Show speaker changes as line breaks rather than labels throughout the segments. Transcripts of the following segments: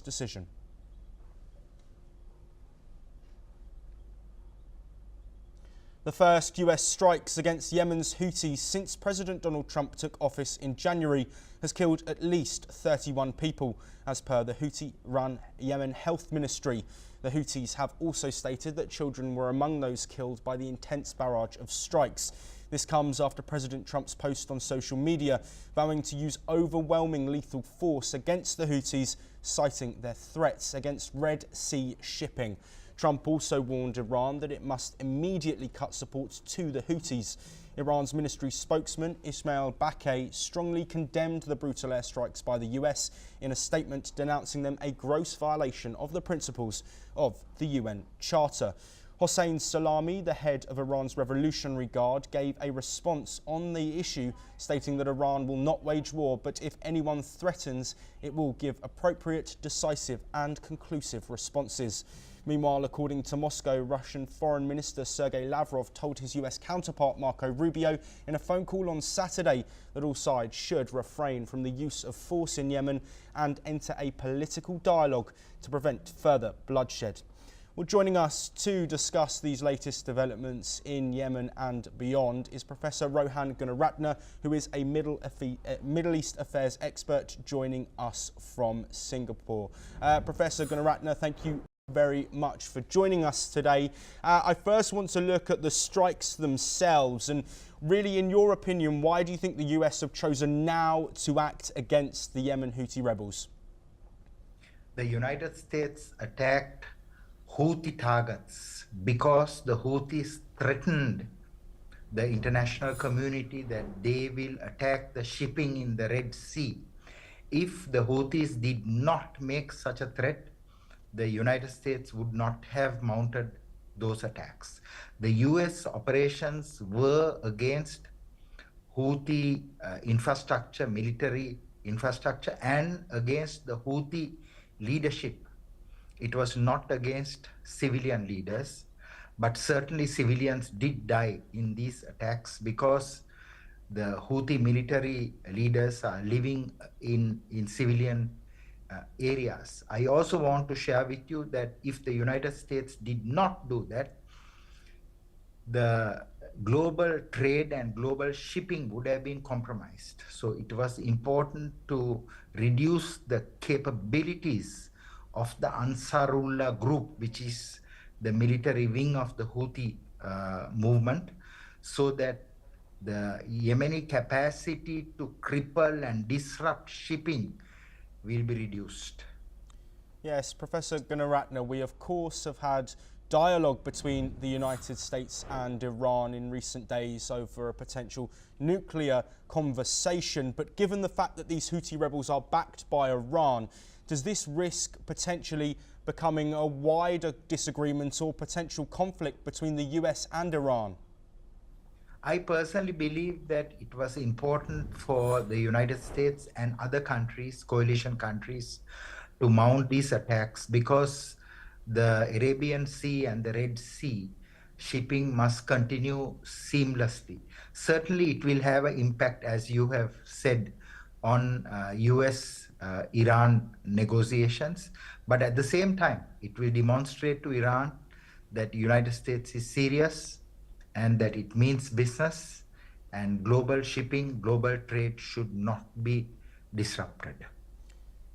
decision. The first US strikes against Yemen's Houthis since President Donald Trump took office in January has killed at least 31 people, as per the Houthi-run Yemen Health Ministry. The Houthis have also stated that children were among those killed by the intense barrage of strikes. This comes after President Trump's post on social media vowing to use overwhelming lethal force against the Houthis, citing their threats against Red Sea shipping. Trump also warned Iran that it must immediately cut support to the Houthis. Iran's military spokesman Ismail Baqqei strongly condemned the brutal airstrikes by the US in a statement denouncing them a gross violation of the principles of the UN Charter. Hossein Salami, the head of Iran's Revolutionary Guard, gave a response on the issue, stating that Iran will not wage war, but if anyone threatens, it will give appropriate, decisive and conclusive responses. Meanwhile, according to Moscow, Russian Foreign Minister Sergei Lavrov told his US counterpart Marco Rubio in a phone call on Saturday that all sides should refrain from the use of force in Yemen and enter a political dialogue to prevent further bloodshed. Well, joining us to discuss these latest developments in Yemen and beyond is Professor Rohan Gunaratne, who is a Middle East affairs expert, joining us from Singapore. Professor Gunaratne, thank you very much for joining us today. I first want to look at the strikes themselves, and really, in your opinion, why do you think the US have chosen now to act against the Yemen Houthi rebels?
The United States attacked Houthi targets because the Houthis threatened the international community that they will attack the shipping in the Red Sea. If the Houthis did not make such a threat, the United States would not have mounted those attacks. The US operations were against Houthi infrastructure, military infrastructure, and against the Houthi leadership. It was not against civilian leaders, but certainly civilians did die in these attacks because the Houthi military leaders are living in civilian areas. I also want to share with you that if the United States did not do that, the global trade and global shipping would have been compromised. So it was important to reduce the capabilities of the Ansarullah group, which is the military wing of the Houthi movement, so that the Yemeni capacity to cripple and disrupt shipping will be reduced.
Yes, Professor Gunaratne, we of course have had dialogue between the United States and Iran in recent days over a potential nuclear conversation, but given the fact that these Houthi rebels are backed by Iran, does this risk potentially becoming a wider disagreement or potential conflict between the US and Iran?
I personally believe that it was important for the United States and other countries, coalition countries, to mount these attacks because the Arabian Sea and the Red Sea shipping must continue seamlessly. Certainly it will have an impact, as you have said, on US-Iran negotiations, but at the same time, it will demonstrate to Iran that the United States is serious and that it means business, and global shipping, global trade should not be disrupted.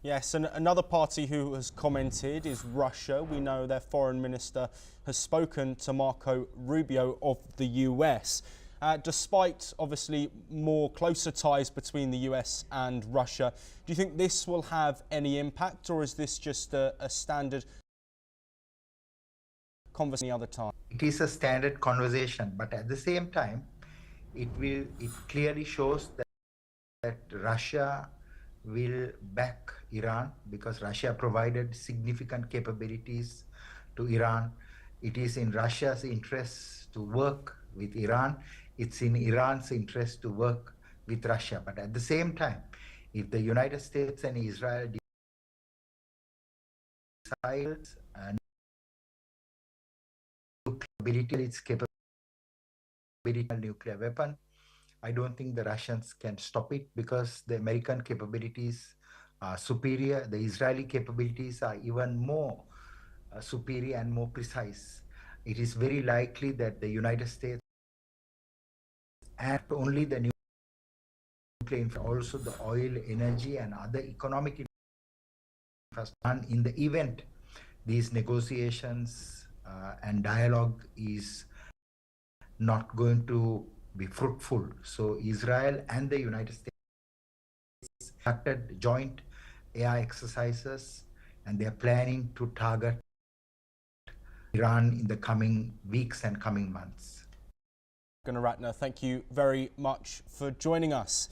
Yes, and another party who has commented is Russia. We know their foreign minister has spoken to Marco Rubio of the US. Despite obviously more closer ties between the US and Russia, do you think this will have any impact, or is this just a standard conversation any other time?
It is a standard conversation, but at the same time, it clearly shows that Russia will back Iran because Russia provided significant capabilities to Iran. It is in Russia's interest to work with Iran. It's in Iran's interest to work with Russia. But at the same time, if the United States and Israel decide its capability nuclear weapon, I don't think the Russians can stop it because the American capabilities superior. The Israeli capabilities are even more superior and more precise. It is very likely that the United States, and only the nuclear, also the oil, energy, and other economic infrastructure, in the event these negotiations and dialogue is not going to be fruitful. So Israel and the United States conducted joint air exercises, and they are planning to target Iran in the coming weeks and coming months.
Ratner, thank you very much for joining us.